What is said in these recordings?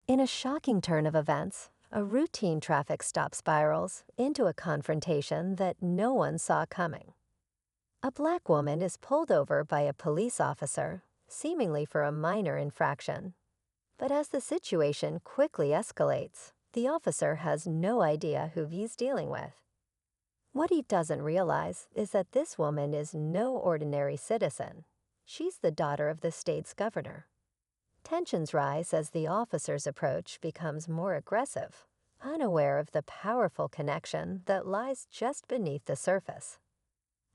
In a shocking turn of events, a routine traffic stop spirals into a confrontation that no one saw coming. A black woman is pulled over by a police officer, seemingly for a minor infraction. But as the situation quickly escalates, the officer has no idea who he's dealing with. What he doesn't realize is that this woman is no ordinary citizen. She's the daughter of the state's governor. Tensions rise as the officer's approach becomes more aggressive, unaware of the powerful connection that lies just beneath the surface.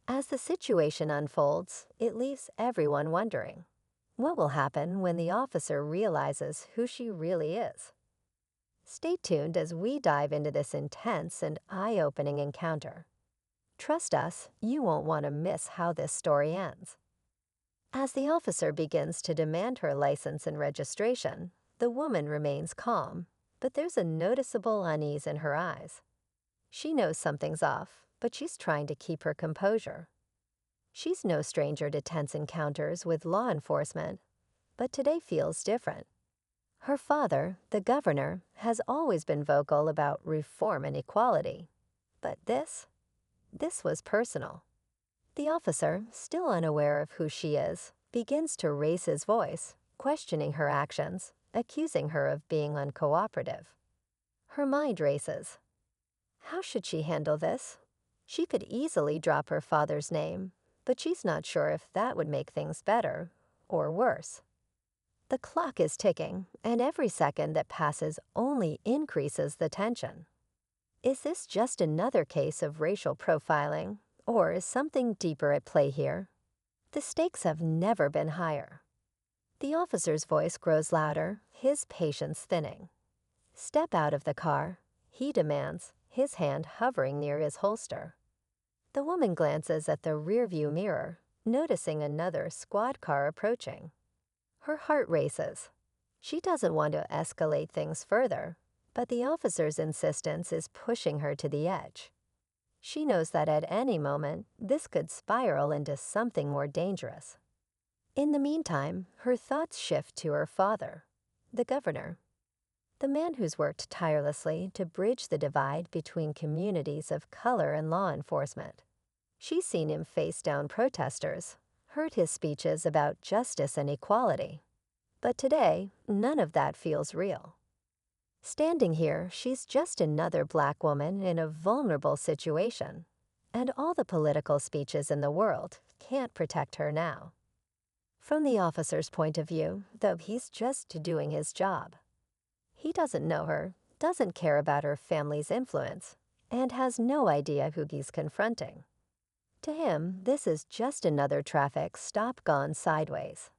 As the situation unfolds, it leaves everyone wondering, what will happen when the officer realizes who she really is? Stay tuned as we dive into this intense and eye-opening encounter. Trust us, you won't want to miss how this story ends. As the officer begins to demand her license and registration, the woman remains calm, but there's a noticeable unease in her eyes. She knows something's off, but she's trying to keep her composure. She's no stranger to tense encounters with law enforcement, but today feels different. Her father, the governor, has always been vocal about reform and equality. But this was personal. The officer, still unaware of who she is, begins to raise his voice, questioning her actions, accusing her of being uncooperative. Her mind races. How should she handle this? She could easily drop her father's name, but she's not sure if that would make things better or worse. The clock is ticking, and every second that passes only increases the tension. Is this just another case of racial profiling, or is something deeper at play here? The stakes have never been higher. The officer's voice grows louder, his patience thinning. Step out of the car, he demands, his hand hovering near his holster. The woman glances at the rearview mirror, noticing another squad car approaching. Her heart races. She doesn't want to escalate things further, but the officer's insistence is pushing her to the edge. She knows that at any moment, this could spiral into something more dangerous. In the meantime, her thoughts shift to her father, the governor, the man who's worked tirelessly to bridge the divide between communities of color and law enforcement. She's seen him face down protesters, heard his speeches about justice and equality. But today, none of that feels real. Standing here, she's just another black woman in a vulnerable situation, and all the political speeches in the world can't protect her now. From the officer's point of view, though, he's just doing his job. He doesn't know her, doesn't care about her family's influence, and has no idea who he's confronting. To him, this is just another traffic stop gone sideways.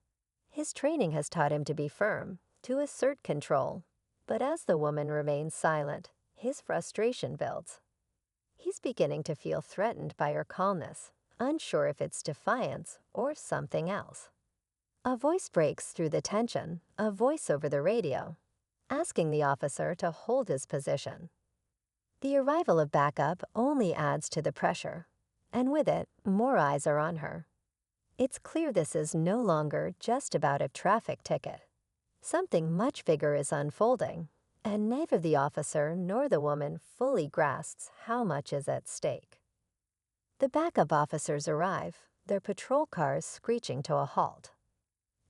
His training has taught him to be firm, to assert control, but as the woman remains silent, his frustration builds. He's beginning to feel threatened by her calmness, unsure if it's defiance or something else. A voice breaks through the tension, a voice over the radio, asking the officer to hold his position. The arrival of backup only adds to the pressure, and with it, more eyes are on her. It's clear this is no longer just about a traffic ticket. Something much bigger is unfolding, and neither the officer nor the woman fully grasps how much is at stake. The backup officers arrive, their patrol cars screeching to a halt.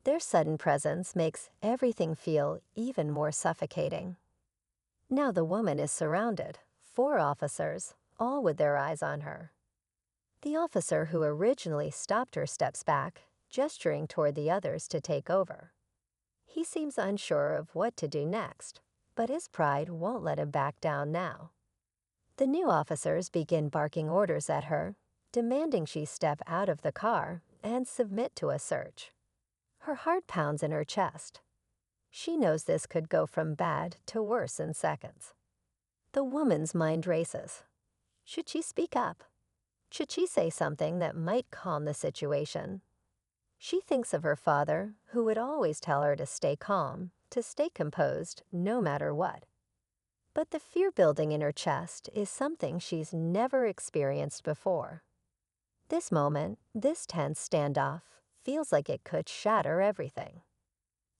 Their sudden presence makes everything feel even more suffocating. Now the woman is surrounded, 4 officers, all with their eyes on her. The officer who originally stopped her steps back, gesturing toward the others to take over. He seems unsure of what to do next, but his pride won't let him back down now. The new officers begin barking orders at her, demanding she step out of the car and submit to a search. Her heart pounds in her chest. She knows this could go from bad to worse in seconds. The woman's mind races. Should she speak up? Should she say something that might calm the situation? She thinks of her father, who would always tell her to stay calm, to stay composed, no matter what. But the fear building in her chest is something she's never experienced before. This moment, this tense standoff, feels like it could shatter everything.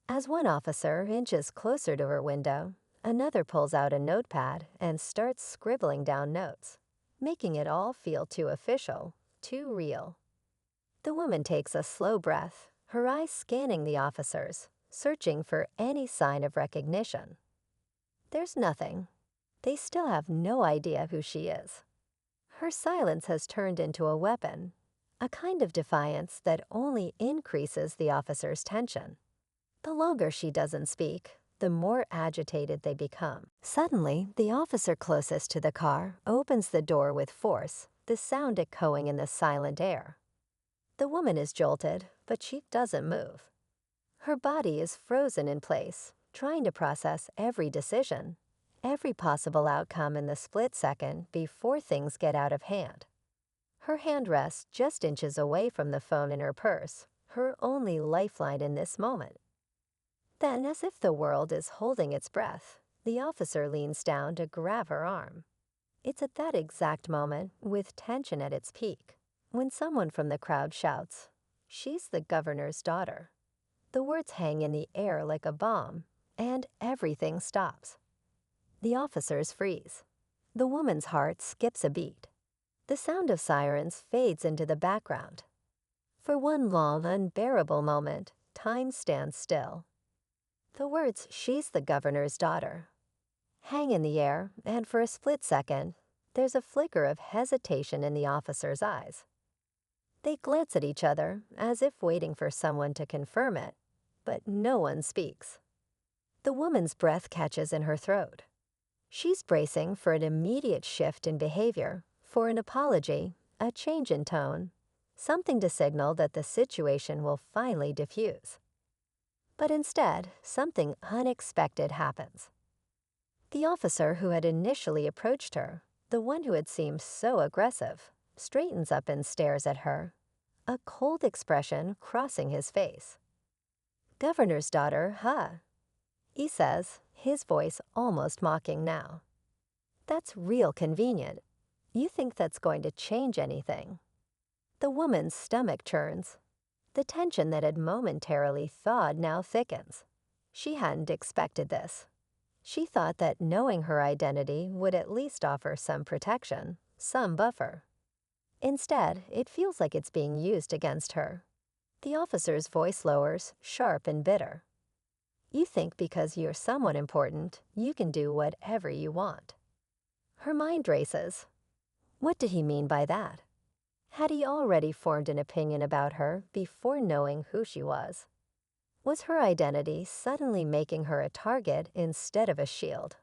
As one officer inches closer to her window, another pulls out a notepad and starts scribbling down notes, making it all feel too official, too real. The woman takes a slow breath, her eyes scanning the officers, searching for any sign of recognition. There's nothing. They still have no idea who she is. Her silence has turned into a weapon, a kind of defiance that only increases the officer's tension. The longer she doesn't speak, the more agitated they become. Suddenly, the officer closest to the car opens the door with force, the sound echoing in the silent air. The woman is jolted, but she doesn't move. Her body is frozen in place, trying to process every decision, every possible outcome in the split second before things get out of hand. Her hand rests just inches away from the phone in her purse, her only lifeline in this moment. Then, as if the world is holding its breath, the officer leans down to grab her arm. It's at that exact moment, with tension at its peak, when someone from the crowd shouts, "She's the governor's daughter." The words hang in the air like a bomb, and everything stops. The officers freeze. The woman's heart skips a beat. The sound of sirens fades into the background. For one long, unbearable moment, time stands still. The words, "She's the governor's daughter," hang in the air, and for a split second, there's a flicker of hesitation in the officers' eyes. They glance at each other, as if waiting for someone to confirm it, but no one speaks. The woman's breath catches in her throat. She's bracing for an immediate shift in behavior, for an apology, a change in tone, something to signal that the situation will finally diffuse. But instead, something unexpected happens. The officer who had initially approached her, the one who had seemed so aggressive, straightens up and stares at her, a cold expression crossing his face. "Governor's daughter, huh?" he says, his voice almost mocking now. "That's real convenient. You think that's going to change anything?" The woman's stomach churns. The tension that had momentarily thawed now thickens. She hadn't expected this. She thought that knowing her identity would at least offer some protection, some buffer. Instead, it feels like it's being used against her. The officer's voice lowers, sharp and bitter. "You think because you're someone important, you can do whatever you want." Her mind races. What did he mean by that? Had he already formed an opinion about her before knowing who she was? Was her identity suddenly making her a target instead of a shield?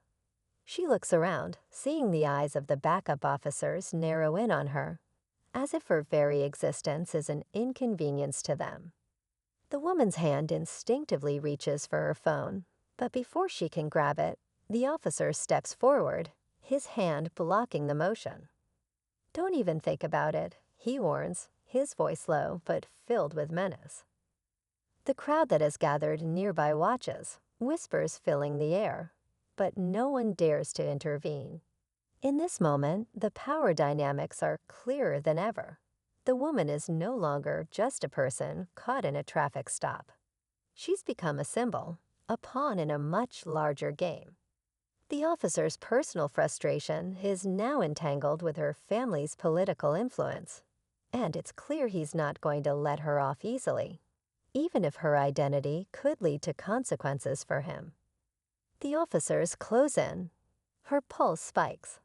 She looks around, seeing the eyes of the backup officers narrow in on her, as if her very existence is an inconvenience to them. The woman's hand instinctively reaches for her phone, but before she can grab it, the officer steps forward, his hand blocking the motion. "Don't even think about it," he warns, his voice low but filled with menace. The crowd that has gathered nearby watches, whispers filling the air, but no one dares to intervene. In this moment, the power dynamics are clearer than ever. The woman is no longer just a person caught in a traffic stop. She's become a symbol, a pawn in a much larger game. The officer's personal frustration is now entangled with her family's political influence, and it's clear he's not going to let her off easily, even if her identity could lead to consequences for him. The officers close in. Her pulse spikes.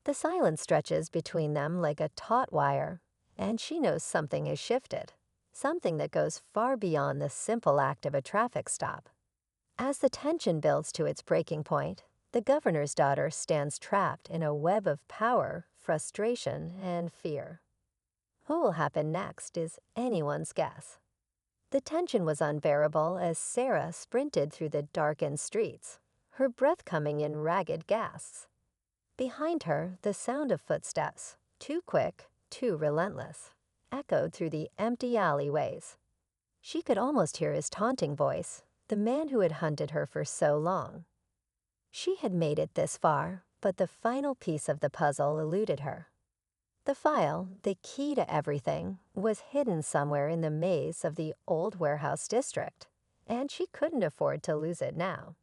The silence stretches between them like a taut wire, and she knows something has shifted, something that goes far beyond the simple act of a traffic stop. As the tension builds to its breaking point, the governor's daughter stands trapped in a web of power, frustration, and fear. What will happen next is anyone's guess. The tension was unbearable as Sarah sprinted through the darkened streets, her breath coming in ragged gasps. Behind her, the sound of footsteps, too quick, too relentless, echoed through the empty alleyways. She could almost hear his taunting voice, the man who had hunted her for so long. She had made it this far, but the final piece of the puzzle eluded her. The file, the key to everything, was hidden somewhere in the maze of the old warehouse district, and she couldn't afford to lose it now.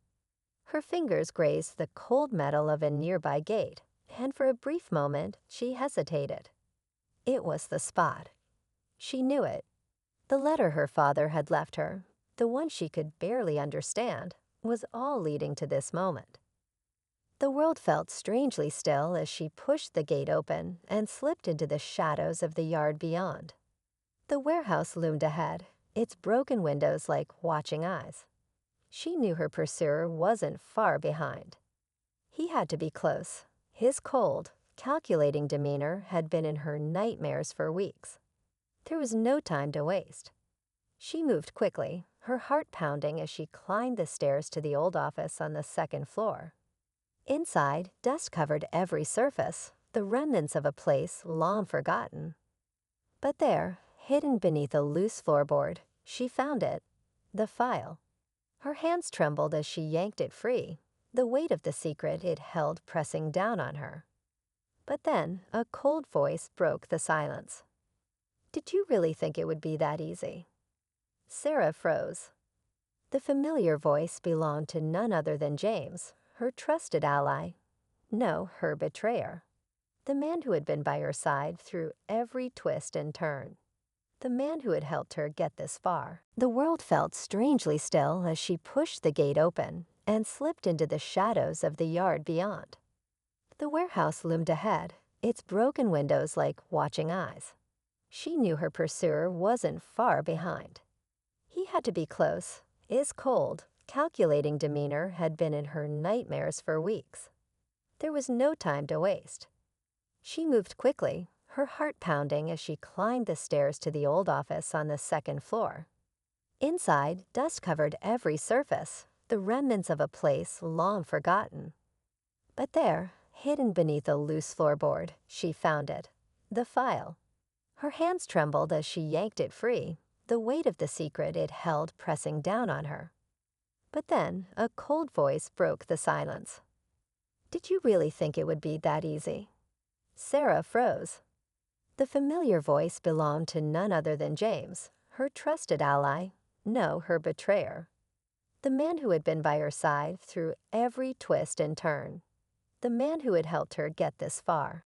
Her fingers grazed the cold metal of a nearby gate, and for a brief moment she hesitated. It was the spot. She knew it. The letter her father had left her, the one she could barely understand, was all leading to this moment. The world felt strangely still as she pushed the gate open and slipped into the shadows of the yard beyond. The warehouse loomed ahead, its broken windows like watching eyes. She knew her pursuer wasn't far behind. He had to be close. His cold, calculating demeanor had been in her nightmares for weeks. There was no time to waste. She moved quickly, her heart pounding as she climbed the stairs to the old office on the second floor. Inside, dust covered every surface, the remnants of a place long forgotten. But there, hidden beneath a loose floorboard, she found it, the file. Her hands trembled as she yanked it free, the weight of the secret it held pressing down on her. But then, a cold voice broke the silence. "Did you really think it would be that easy?" Sarah froze. The familiar voice belonged to none other than James, her trusted ally. No, her betrayer. The man who had been by her side through every twist and turn. The man who had helped her get this far. The world felt strangely still as she pushed the gate open and slipped into the shadows of the yard beyond. The warehouse loomed ahead, its broken windows like watching eyes. She knew her pursuer wasn't far behind. He had to be close. His cold, calculating demeanor had been in her nightmares for weeks. There was no time to waste. She moved quickly, her heart pounding as she climbed the stairs to the old office on the second floor. Inside, dust covered every surface, the remnants of a place long forgotten. But there, hidden beneath a loose floorboard, she found it, the file. Her hands trembled as she yanked it free, the weight of the secret it held pressing down on her. But then, a cold voice broke the silence. "Did you really think it would be that easy?" Sarah froze. The familiar voice belonged to none other than James, her trusted ally, no, her betrayer. The man who had been by her side through every twist and turn. The man who had helped her get this far.